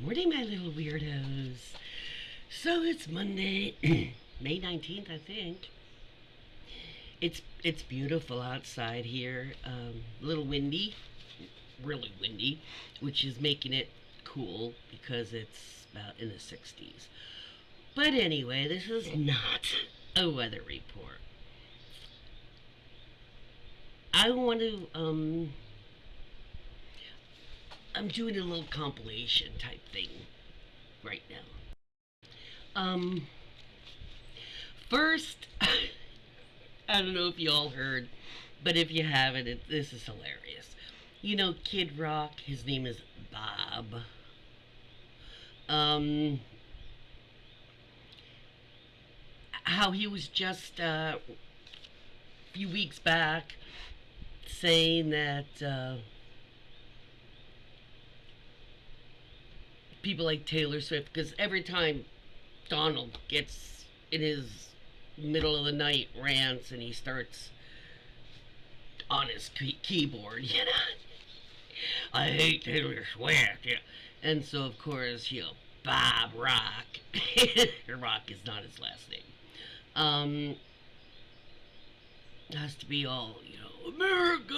Morning, my little weirdos. So it's Monday, May 19th, I think. It's beautiful outside here. A little windy, really windy, which is making it cool because it's about in the 60s. But anyway, this is not a weather report. I want to I'm doing a little compilation type thing right now. Um First, I don't know if you all heard, but if you haven't, this is hilarious. You know, Kid Rock, his name is Bob. Um, how he was just a few weeks back saying that people like Taylor Swift, because every time Donald gets in his middle of the night rants and he starts on his keyboard, I hate Taylor Swift, and so of course, Bob Rock, Rock is not his last name, has to be all, America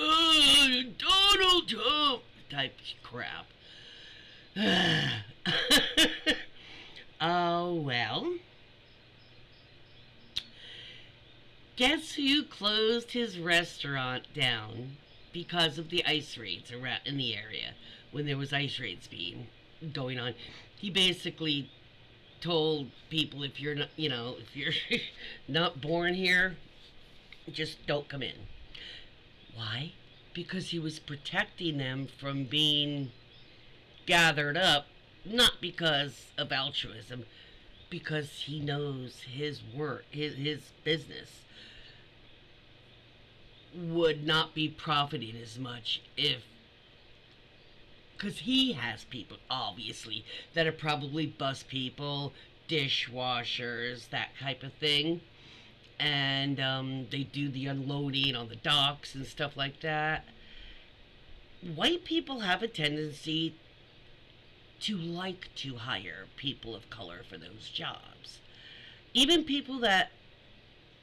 and Donald Trump type crap. Oh, well. Guess who closed his restaurant down because of the ice raids around in the area when there was ice raids being going on? He basically told people if you're not, if you're not born here, just don't come in. Why? Because he was protecting them from being gathered up, not because of altruism, because he knows his work, his business would not be profiting as much if, because he has people obviously that are probably bus people, dishwashers, that type of thing, and they do the unloading on the docks and stuff like that. White people have a tendency to like to hire people of color for those jobs. Even people that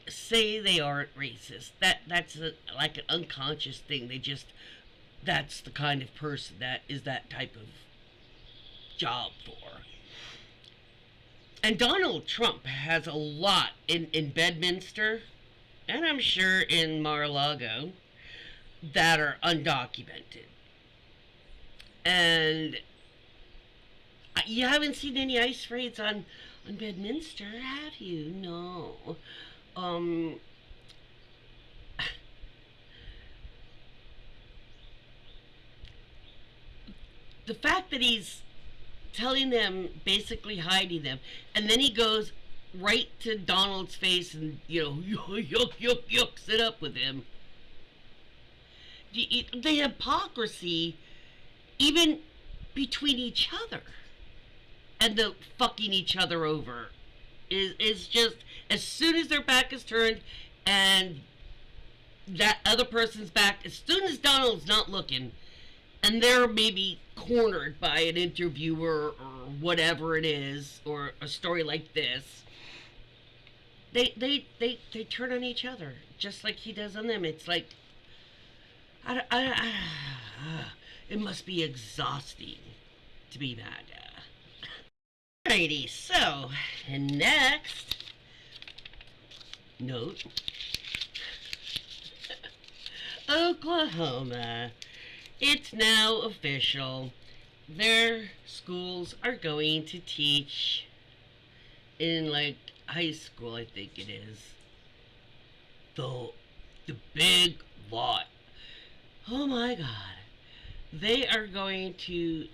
say they aren't racist. Like an unconscious thing. That's the kind of person that is that type of job for. And Donald Trump has a lot in Bedminster, and I'm sure in Mar-a-Lago, that are undocumented. And you haven't seen any ice raids on Bedminster, have you? No. Um, the fact that he's telling them, basically hiding them, and then he goes right to Donald's face and yuck yuck yucks it up with him. The hypocrisy, even between each other, and the fucking each other over, is just as soon as their back is turned and that other person's back, as soon as Donald's not looking, and they're maybe cornered by an interviewer or whatever it is, or a story like this, they turn on each other just like he does on them. It's like it must be exhausting to be that. Alrighty, so and next note, Oklahoma. It's now official. Their schools are going to teach in like high school, I think it is. The big lot. Oh my god. They are going to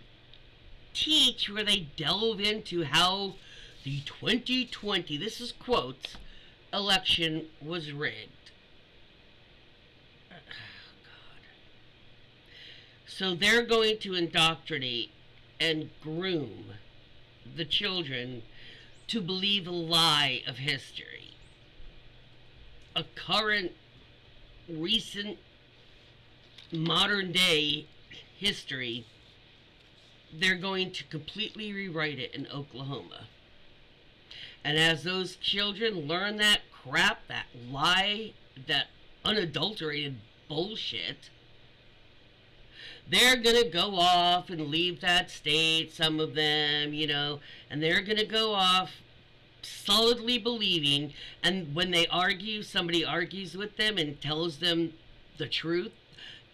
teach where they delve into how the 2020, this is quotes, election was rigged. So they're going to indoctrinate and groom the children to believe a lie of history. A current, recent, modern day history they're going to completely rewrite it in Oklahoma. And as those children learn that crap, that lie, that unadulterated bullshit, they're going to go off and leave that state, some of them, and they're going to go off solidly believing, and when they argue, somebody argues with them and tells them the truth,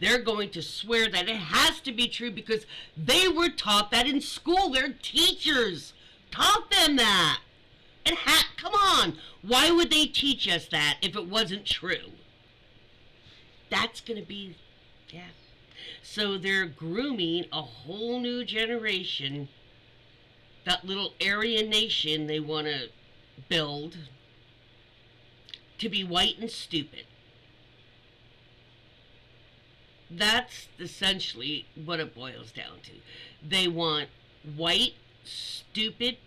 they're going to swear that it has to be true because they were taught that in school. Their teachers taught them that. Come on. Why would they teach us that if it wasn't true? That's going to be, yeah. So they're grooming a whole new generation, that little Aryan nation they want to build, to be white and stupid. That's essentially what it boils down to. They want white, stupid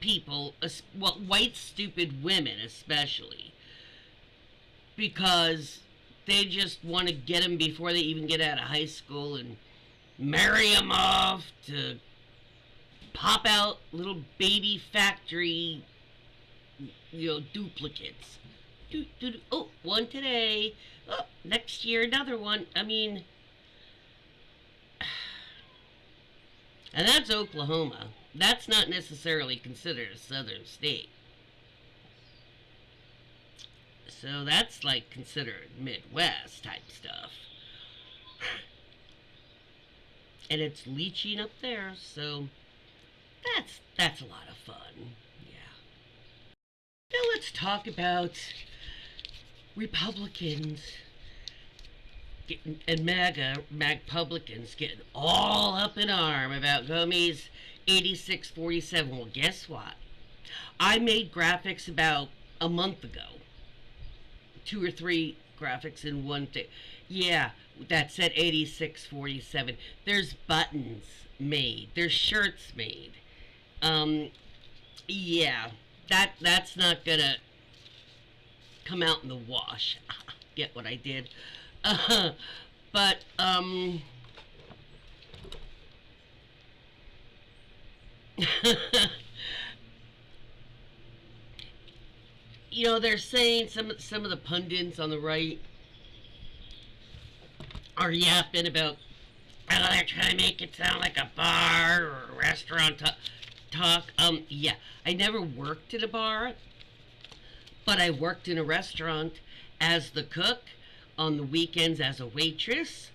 people, well, white, stupid women especially, because they just want to get them before they even get out of high school and marry them off to pop out little baby factory, duplicates. Oh, one today. Oh, next year another one. I mean, and that's Oklahoma. That's not necessarily considered a southern state. So that's like considered Midwest type stuff. And it's leaching up there, so that's a lot of fun. Yeah. Now let's talk about Republicans and MAGPublians getting all up in arm about Comey's 8647. Well, guess what? I made graphics about a month ago. 2 or 3 graphics in one thing. Yeah, that said 8647. There's buttons made. There's shirts made. Yeah, that's not gonna come out in the wash. Get what I did? But they're saying some of the pundits on the right are yapping about, oh, they're trying to make it sound like a bar or a restaurant talk. Yeah, I never worked at a bar, but I worked in a restaurant as the cook, on the weekends as a waitress,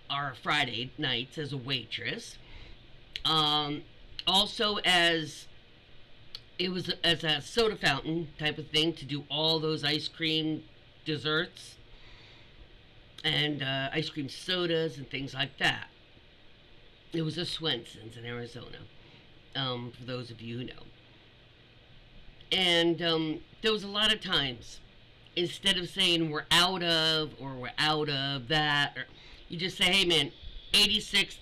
or Friday nights as a waitress. Also as a soda fountain type of thing, to do all those ice cream desserts and ice cream sodas and things like that. It was a Swenson's in Arizona, for those of you who know. And there was a lot of times, instead of saying we're out of, or we're out of that, or you just say, hey man, 86,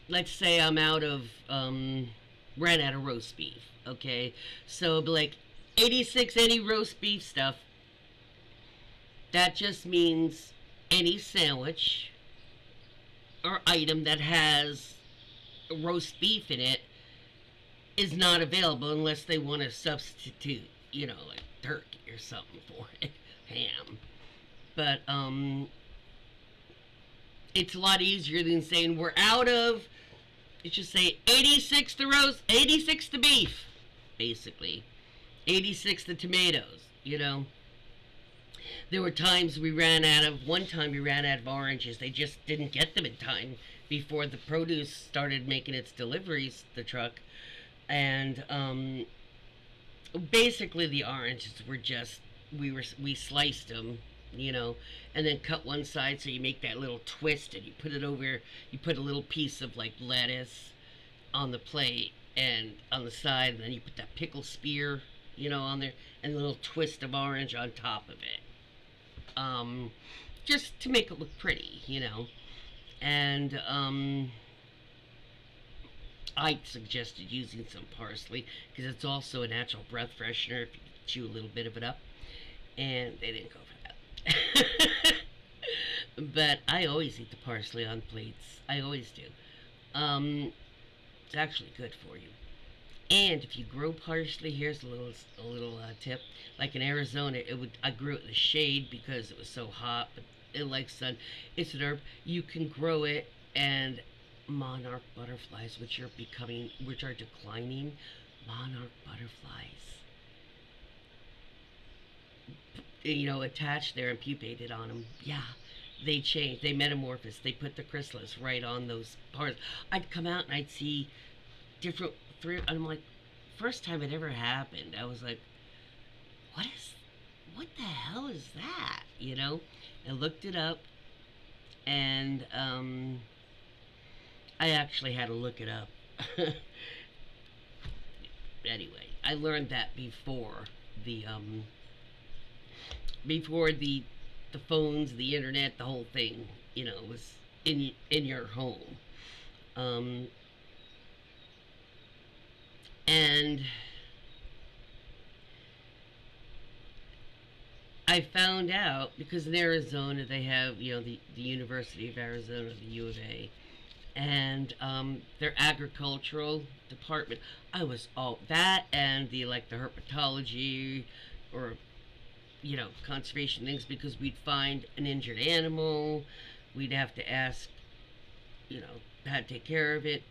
let's say I'm out of, ran out of roast beef, okay? So it'll be like, 86, any roast beef stuff. That just means any sandwich or item that has roast beef in it is not available unless they want to substitute, like turkey or something for it, ham. But it's a lot easier than saying we're out of. It's just say 86 to roast, 86 to beef, basically. 86 to tomatoes, There were times one time we ran out of oranges. They just didn't get them in time before the produce started making its deliveries, the truck. And basically the oranges were just, we sliced them, and then cut one side so you make that little twist and you put it over, you put a little piece of like lettuce on the plate and on the side, and then you put that pickle spear, on there, and a little twist of orange on top of it. Just to make it look pretty, And I suggested using some parsley because it's also a natural breath freshener if you chew a little bit of it up. And they didn't go for that. But I always eat the parsley on plates. I always do. It's actually good for you. And if you grow parsley, here's a little tip. Like in Arizona, I grew it in the shade because it was so hot, but it likes sun. It's an herb. You can grow it, and monarch butterflies, which are declining, monarch butterflies, attached there and pupated on them. Yeah, they change. They metamorphose. They put the chrysalis right on those parts. I'd come out and I'd see different three. I'm like, first time it ever happened, I was like, what is, what the hell is that? I looked it up, and I actually had to look it up. Anyway, I learned that the um, before the phones, the internet, the whole thing, was in your home. Um, and I found out because in Arizona they have, the University of Arizona, the U of A, and their agricultural department. I was all that and the herpetology, or conservation things, because we'd find an injured animal, we'd have to ask, how to take care of it,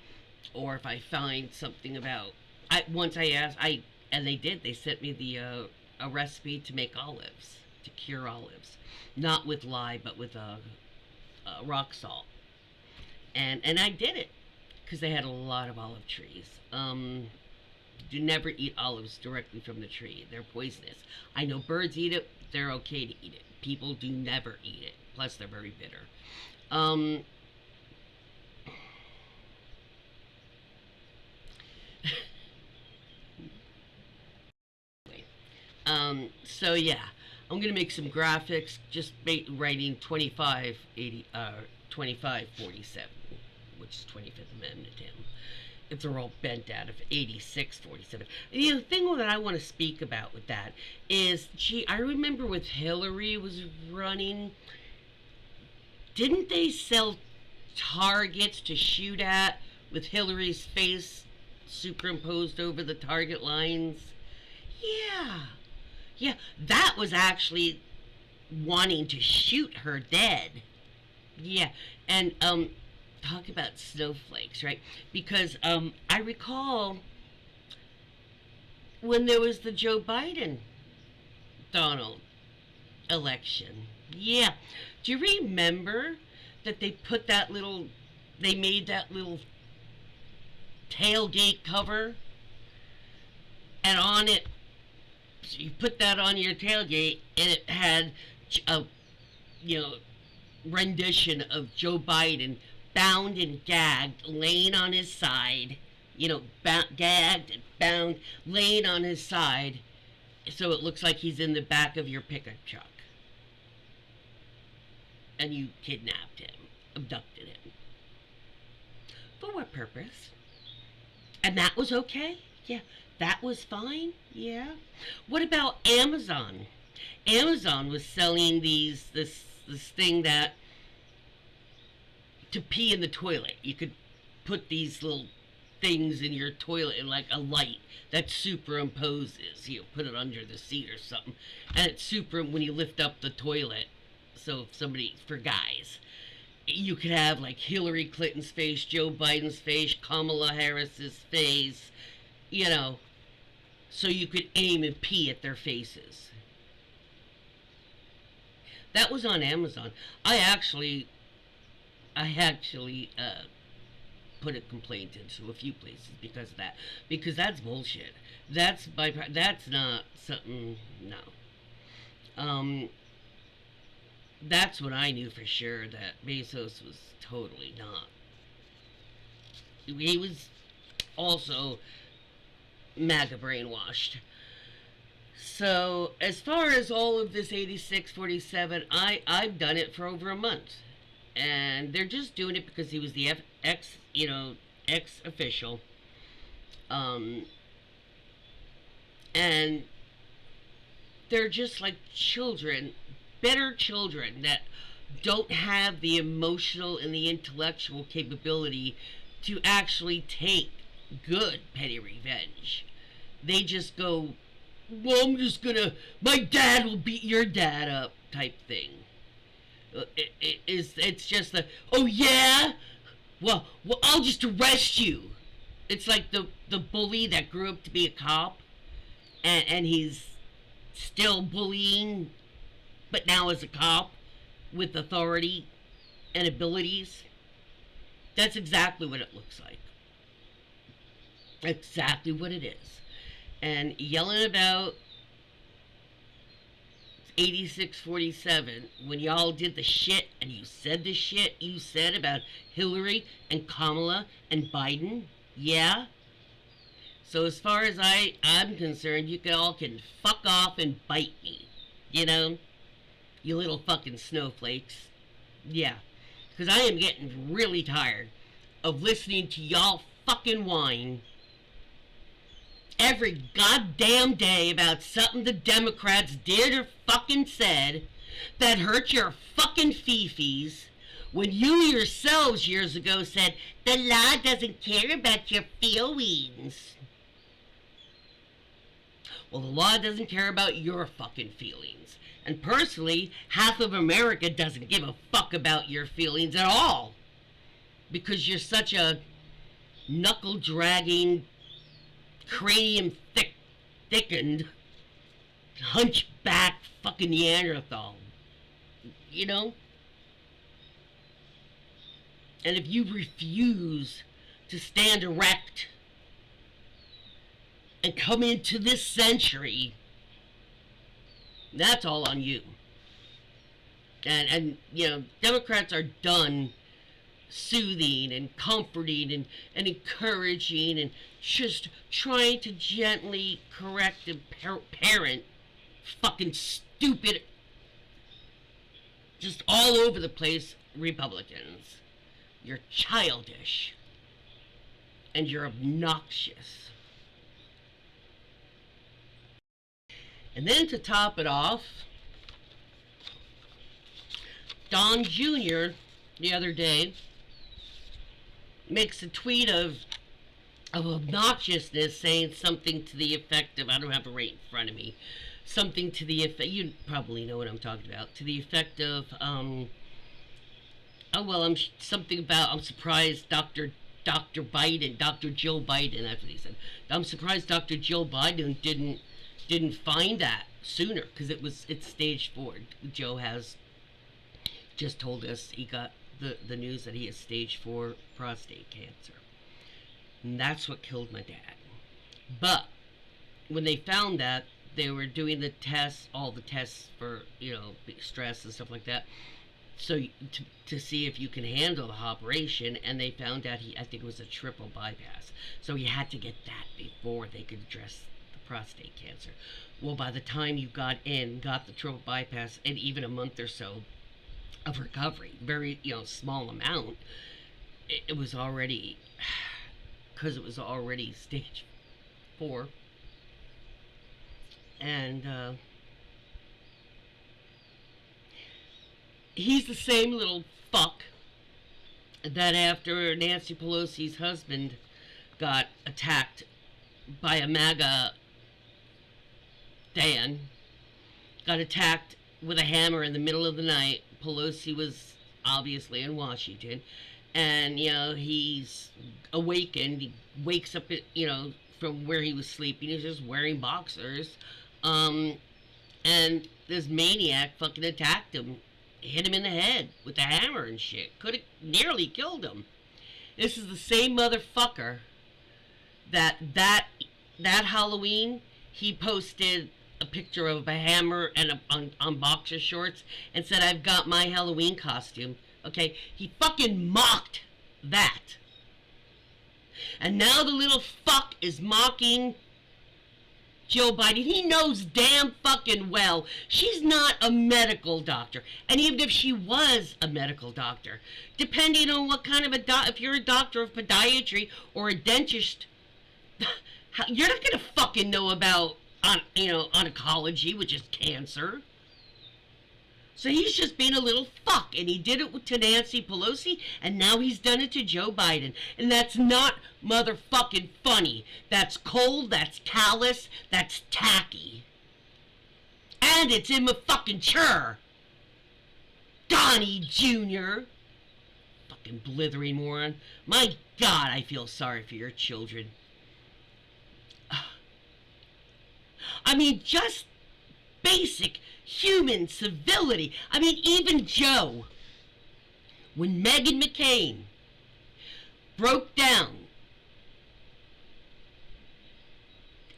or if I find something about, I once I asked, I and they did. They sent me the a recipe to make olives, to cure olives, not with lye, but with rock salt, and I did it because they had a lot of olive trees. Do never eat olives directly from the tree. They're poisonous. I know birds eat it. They're okay to eat it. People do never eat it. Plus, they're very bitter. Um, so yeah, I'm gonna make some graphics. Just writing 2547, which is 25th Amendment to him. If they're all bent out of 8647. The thing that I want to speak about with that is, gee, I remember with Hillary was running, didn't they sell targets to shoot at with Hillary's face superimposed over the target lines? Yeah. Yeah, that was actually wanting to shoot her dead. Yeah, and talk about snowflakes, right? Because I recall when there was the Joe Biden Donald election. Yeah, do you remember that they made that little tailgate cover, and on it, you put that on your tailgate, and it had a, you know rendition of Joe Biden bound and gagged, laying on his side, gagged and bound, laying on his side, so it looks like he's in the back of your pickup truck, and you kidnapped him, abducted him. For what purpose? And that was okay? Yeah, that was fine? Yeah. What about Amazon? Amazon was selling this thing that to pee in the toilet. You could put these little things in your toilet, in like a light that superimposes. Put it under the seat or something, and it's super when you lift up the toilet. So if somebody, for guys, you could have like Hillary Clinton's face, Joe Biden's face, Kamala Harris's face, you know, so you could aim and pee at their faces. That was on Amazon. I actually put a complaint into a few places because of that. Because that's bullshit. That's not something. No. Um, that's what I knew for sure, that Bezos was totally not. He was also MAGA brainwashed. So as far as all of this 8647, I've done it for over a month, and they're just doing it because he was the ex official, um, and they're just like children, bitter children that don't have the emotional and the intellectual capability to actually take good petty revenge. They just go, well, I'm just gonna, my dad will beat your dad up type thing. It's just the, oh yeah? Well, I'll just arrest you. It's like the bully that grew up to be a cop, and he's still bullying, but now as a cop with authority and abilities. That's exactly what it looks like. Exactly what it is. And yelling about 8647 when y'all did the shit and you said the shit you said about Hillary and Kamala and Biden, yeah. So as far as I'm concerned, you all can fuck off and bite me. You know? You little fucking snowflakes. Yeah. Because I am getting really tired of listening to y'all fucking whine every goddamn day about something the Democrats did or fucking said that hurt your fucking fifis, when you yourselves years ago said the law doesn't care about your feelings. Well, the law doesn't care about your fucking feelings. And personally, half of America doesn't give a fuck about your feelings at all. Because you're such a knuckle-dragging, cranium-thickened, hunchback fucking Neanderthal. You know? And if you refuse to stand erect and come into this century, that's all on you. And you know, Democrats are done soothing and comforting and encouraging and just trying to gently correct and parent fucking stupid, just all over the place Republicans. You're childish. And you're obnoxious. And then to top it off, Don Jr. the other day makes a tweet of obnoxiousness, saying something to the effect of, I don't have it right in front of me, something to the effect, you probably know what I'm talking about, to the effect of, something about, I'm surprised Dr. Biden, Dr. Joe Biden, that's what he said. I'm surprised Dr. Joe Biden didn't find that sooner, because it's stage 4. Joe has just told us he got the news that he has stage 4 prostate cancer. And that's what killed my dad. But when they found that, they were doing the tests, all the tests for, you know, stress and stuff like that, so to see if you can handle the operation, and they found out I think it was a triple bypass. So he had to get that before they could address the prostate cancer. Well, by the time you got the triple bypass, and even a month or so of recovery, very, you know, small amount, it was already, because it was already stage 4. And he's the same little fuck that after Nancy Pelosi's husband got attacked by a MAGA Dan, got attacked with a hammer in the middle of the night. Pelosi was obviously in Washington, and, you know, he's awakened. He wakes up, you know, from where he was sleeping. He's just wearing boxers. And this maniac fucking attacked him, hit him in the head with a hammer and shit. Could have nearly killed him. This is the same motherfucker that Halloween, he posted a picture of a hammer and on boxer shorts and said, "I've got my Halloween costume." Okay, he fucking mocked that. And now the little fuck is mocking Joe Biden. He knows damn fucking well she's not a medical doctor. And even if she was a medical doctor, depending on what kind of if you're a doctor of podiatry or a dentist, you're not gonna fucking know about oncology, which is cancer. So he's just being a little fuck, and he did it to Nancy Pelosi, and now he's done it to Joe Biden. And that's not motherfucking funny. That's cold, that's callous, that's tacky. And it's immature. Donnie Jr. Fucking blithering moron. My God, I feel sorry for your children. I mean, just basic human civility. I mean, even Joe, when Meghan McCain broke down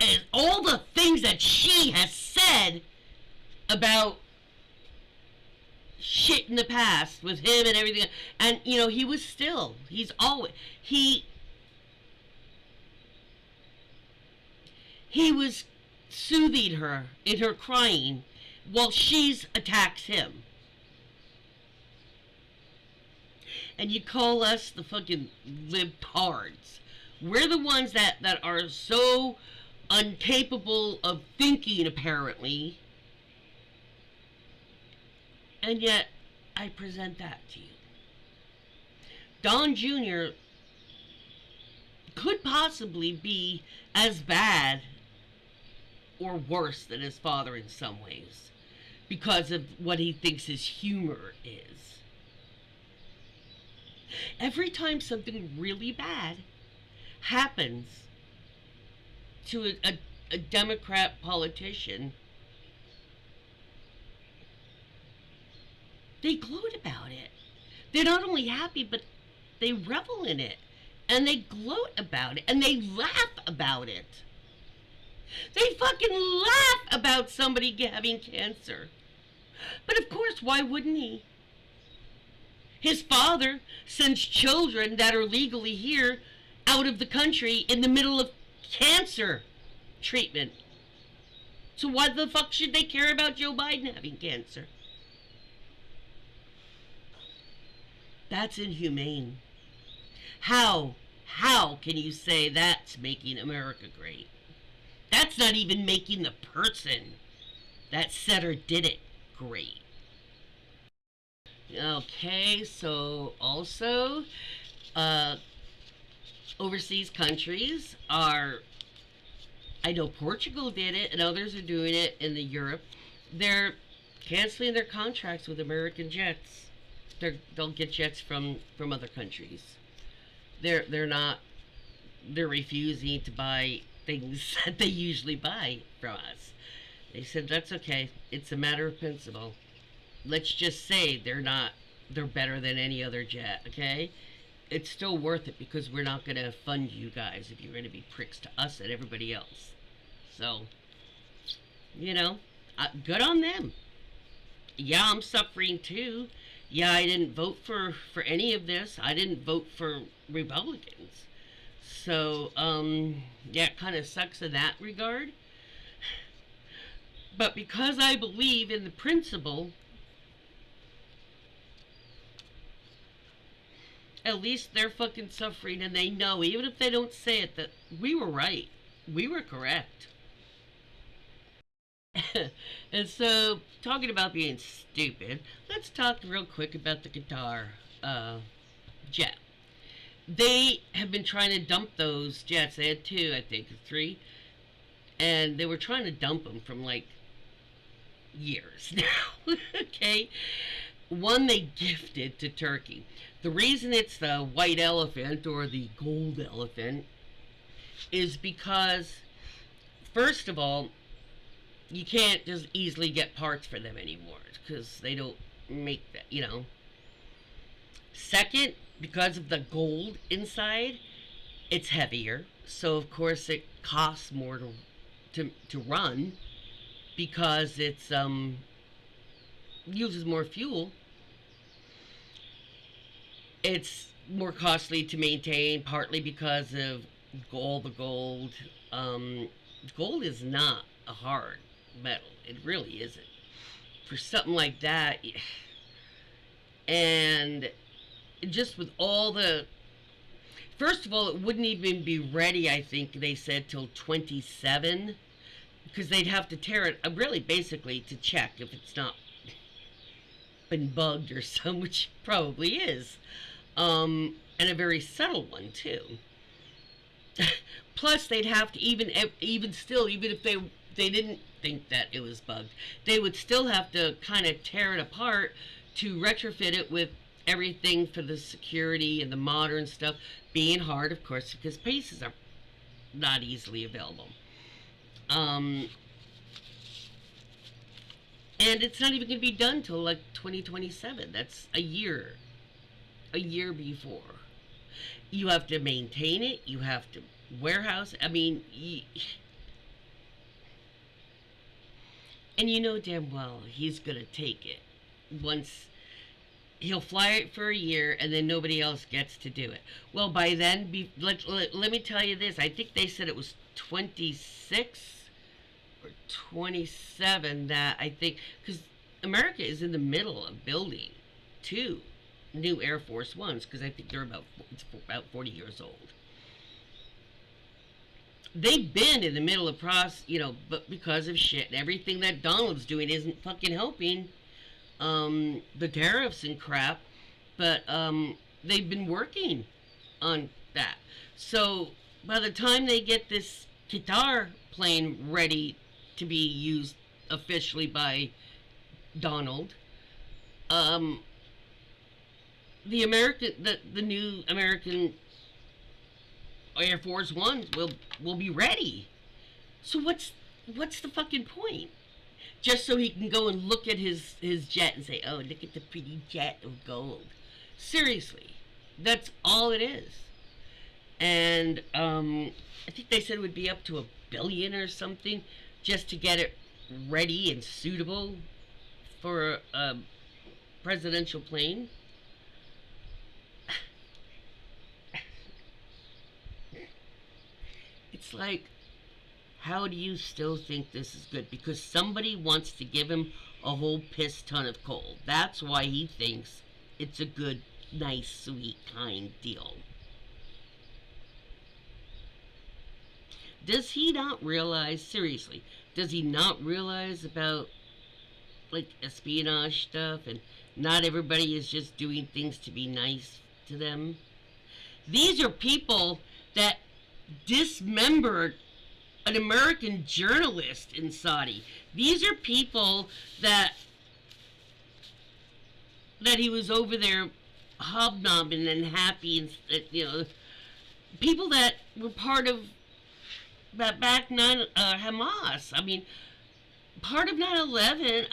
and all the things that she has said about shit in the past with him and everything, and you know, he's always, he was soothing her in her crying while she's attacks him. And you call us the fucking libtards. We're the ones that are so incapable of thinking, apparently. And yet, I present that to you. Don Jr. could possibly be as bad or worse than his father in some ways, because of what he thinks his humor is. Every time something really bad happens to a Democrat politician, they gloat about it. They're not only happy, but they revel in it. And they gloat about it. And they laugh about it. They fucking laugh about somebody having cancer. But of course, why wouldn't he? His father sends children that are legally here out of the country in the middle of cancer treatment. So why the fuck should they care about Joe Biden having cancer? That's inhumane. How can you say that's making America great? That's not even making the person that said or did it great. Okay, so also, overseas countries are, I know Portugal did it and others are doing it in Europe. They're canceling their contracts with American jets. They'll get jets from other countries. They're refusing to buy things that they usually buy from us. They said that's okay. It's a matter of principle. Let's just say they're better than any other jet, okay? It's still worth it because we're not going to fund you guys if you're going to be pricks to us and everybody else. So, good on them. Yeah, I'm suffering too. Yeah, I didn't vote for any of this. I didn't vote for Republicans. So, yeah, it kind of sucks in that regard. But because I believe in the principle, at least they're fucking suffering and they know, even if they don't say it, that we were right. We were correct. And so, talking about being stupid, let's talk real quick about the Qatar jet. They have been trying to dump those jets. They had two, I think, or three. And they were trying to dump them from, like, years now. Okay? One they gifted to Turkey. The reason it's the white elephant or the gold elephant is because, first of all, you can't just easily get parts for them anymore because they don't make that, Second, because of the gold inside, it's heavier. So, of course, it costs more to run because it's uses more fuel. It's more costly to maintain, partly because of all the gold. Gold is not a hard metal. It really isn't. For something like that, and just with all the, first of all, it wouldn't even be ready, I think they said, till 27, because they'd have to tear it, really basically to check if it's not been bugged or some, which probably is, and a very subtle one too. Plus, they'd have to even still, even if they didn't think that it was bugged, they would still have to kind of tear it apart to retrofit it with everything for the security and the modern stuff. Being hard, of course, because pieces are not easily available. Um, and it's not even going to be done till like 2027. That's a year before. You have to maintain it. You have to warehouse. I mean, and you know damn well he's going to take it once. He'll fly it for a year and then nobody else gets to do it. Well, by then, let me tell you this. I think they said it was 26 or 27 that I think, because America is in the middle of building two new Air Force Ones, because I think it's about 40 years old. They've been in the middle of but because of shit and everything that Donald's doing isn't fucking helping, the tariffs and crap, but they've been working on that. So by the time they get this Qatar plane ready to be used officially by Donald, the new American Air Force Ones will be ready. So what's the fucking point? Just so he can go and look at his jet and say, "Oh, look at the pretty jet of gold." Seriously, that's all it is. And I think they said it would be up to $1 billion or something just to get it ready and suitable for a presidential plane. It's like, how do you still think this is good? Because somebody wants to give him a whole piss ton of coal. That's why he thinks it's a good, nice, sweet, kind deal. Does he not realize, seriously, does he not realize about, like, espionage stuff, and not everybody is just doing things to be nice to them? These are people that dismembered an American journalist in Saudi. These are people that he was over there hobnobbing and happy, and people that were part of that back Hamas. I mean, part of 9/11.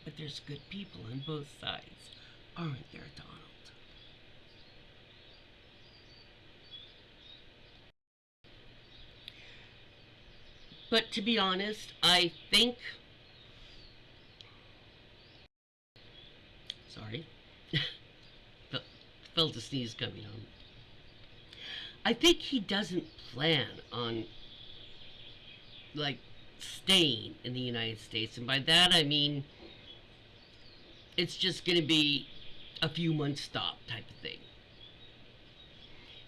But there's good people on both sides, aren't there, Donald? But to be honest, I think. Sorry. Felt a sneeze coming on. I think he doesn't plan on, like, staying in the United States. And by that I mean it's just going to be a few months stop type of thing.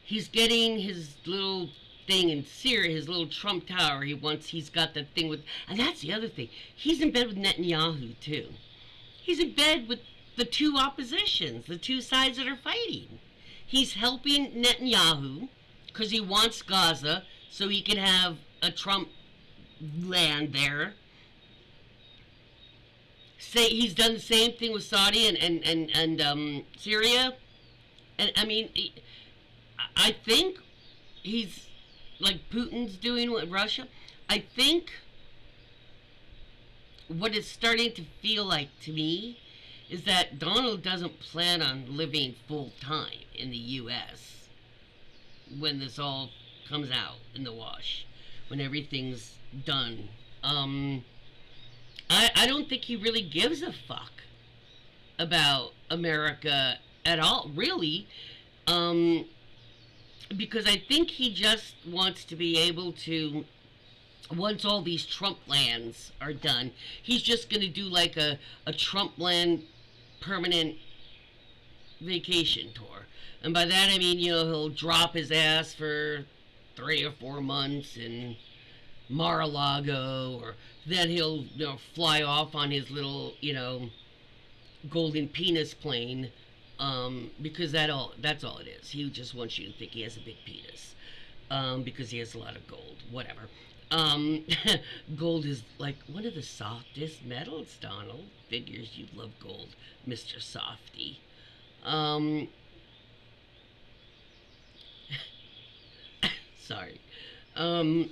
He's getting his little thing in Syria, his little Trump Tower. He's got that thing with, and that's the other thing. He's in bed with Netanyahu too. He's in bed with the two oppositions, the two sides that are fighting. He's helping Netanyahu because he wants Gaza so he can have a Trump land there. Say he's done the same thing with Saudi and Syria, and I mean, I think he's like Putin's doing with Russia. I think what it's starting to feel like to me is that Donald doesn't plan on living full time in the U.S. when this all comes out in the wash, when everything's done. I don't think he really gives a fuck about America at all, really, because I think he just wants to be able to, once all these Trump lands are done, he's just going to do like a Trump land permanent vacation tour. And by that I mean, he'll drop his ass for 3 or 4 months and Mar-a-Lago, or then he'll fly off on his little golden penis plane, because that's all it is. He just wants you to think he has a big penis, because he has a lot of gold. Whatever. Um, Gold is like one of the softest metals, Donald. Figures you love gold, Mr. Softy. Um, Sorry. Um,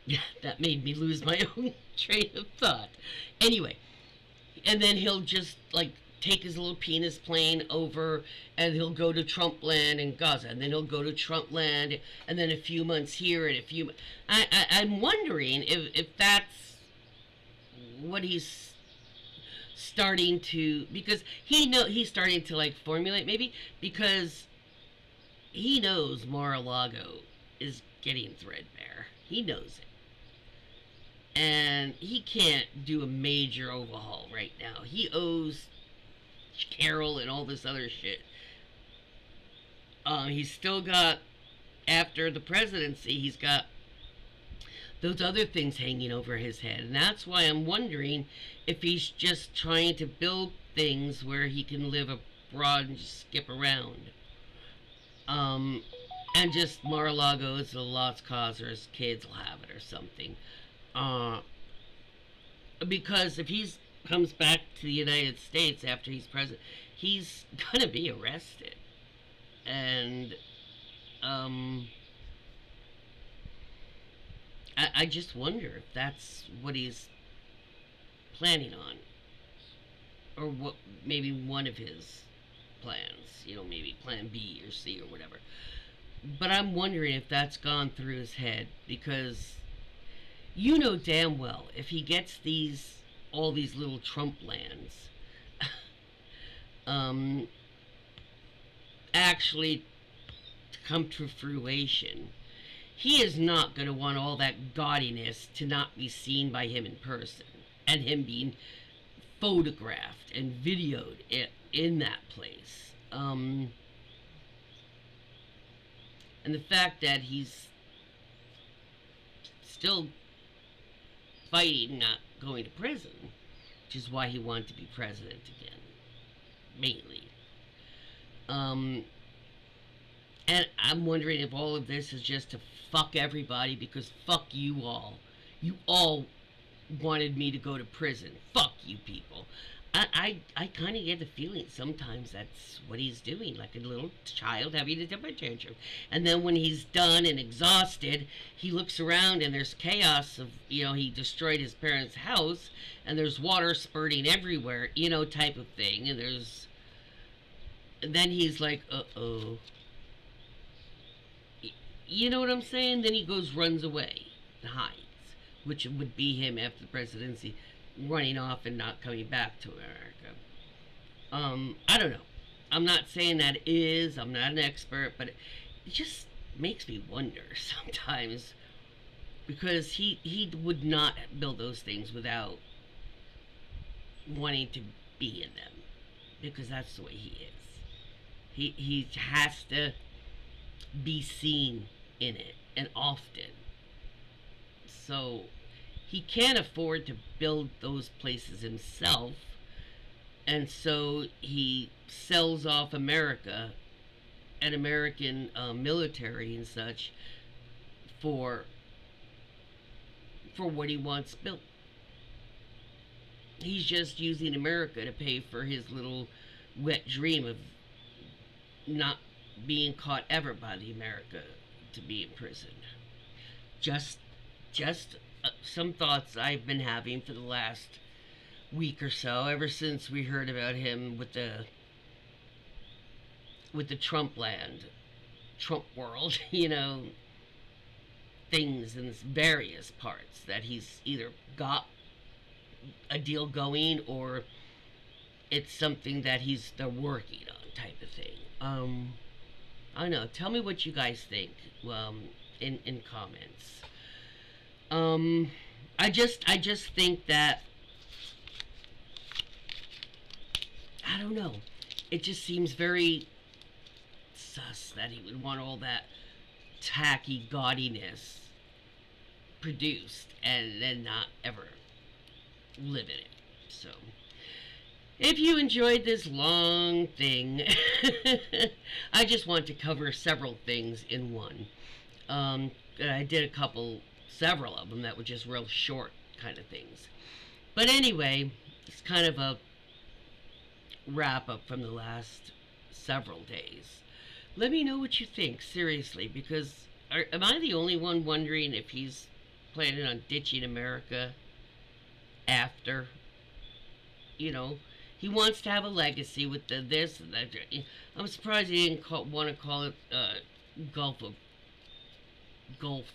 yeah, that made me lose my own train of thought. Anyway, and then he'll just like take his little penis plane over, and he'll go to Trump land in Gaza, and then he'll go to Trump land, and then a few months here, and a few. I'm wondering if that's what he's starting to, because he's starting to like formulate, maybe because he knows Mar-a-Lago is getting threadbare. He knows it. And he can't do a major overhaul right now. He owes Carol and all this other shit. He's still got, after the presidency, he's got those other things hanging over his head. And that's why I'm wondering if he's just trying to build things where he can live abroad and just skip around. Um, and just Mar-a-Lago is a lost cause, or his kids will have it or something. Uh, because if he's comes back to the United States after he's president, he's gonna be arrested. And um, I just wonder if that's what he's planning on, or what maybe one of his plans. Maybe Plan B or C or whatever. But I'm wondering if that's gone through his head, because you know damn well if he gets all these little Trump lands um, actually come to fruition, he is not going to want all that gaudiness to not be seen by him in person, and him being photographed and videoed in that place. And the fact that he's still fighting not going to prison, which is why he wanted to be president again, mainly. And I'm wondering if all of this is just to fuck everybody, because fuck you all. You all wanted me to go to prison. Fuck you people. I kind of get the feeling sometimes that's what he's doing, like a little child having a temper tantrum. And then when he's done and exhausted, he looks around and there's chaos of, he destroyed his parents' house, and there's water spurting everywhere, type of thing. And then he's like, uh-oh. You know what I'm saying? Then he runs away and hides, which would be him after the presidency, running off and not coming back to America. I don't know. I'm not saying I'm not an expert, but it just makes me wonder sometimes, because he would not build those things without wanting to be in them, because that's the way he is. He has to be seen in it, and often. So he can't afford to build those places himself, and so he sells off America and American military and such for what he wants built. He's just using America to pay for his little wet dream of not being caught ever by the America to be imprisoned. Just some thoughts I've been having for the last week or so, ever since we heard about him with the Trump land, Trump world, things in various parts that he's either got a deal going, or it's something that they're working on, type of thing. I don't know. Tell me what you guys think, in comments. I just think that, I don't know. It just seems very sus that he would want all that tacky gaudiness produced and then not ever live in it. So, if you enjoyed this long thing, I just want to cover several things in one. I did several of them that were just real short kind of things. But anyway, it's kind of a wrap up from the last several days. Let me know what you think, seriously, because am I the only one wondering if he's planning on ditching America after? You know, he wants to have a legacy with the this and that. I'm surprised he didn't want to call it Gulf of Gulf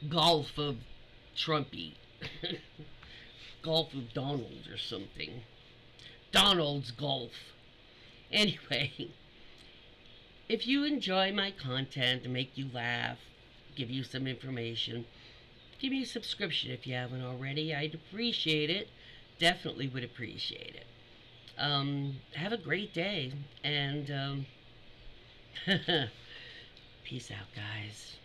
Gulf of Trumpy. Gulf of Donald or something. Donald's Gulf. Anyway, if you enjoy my content and make you laugh, give you some information, give me a subscription if you haven't already. I'd appreciate it. Definitely would appreciate it. Have a great day, and peace out, guys.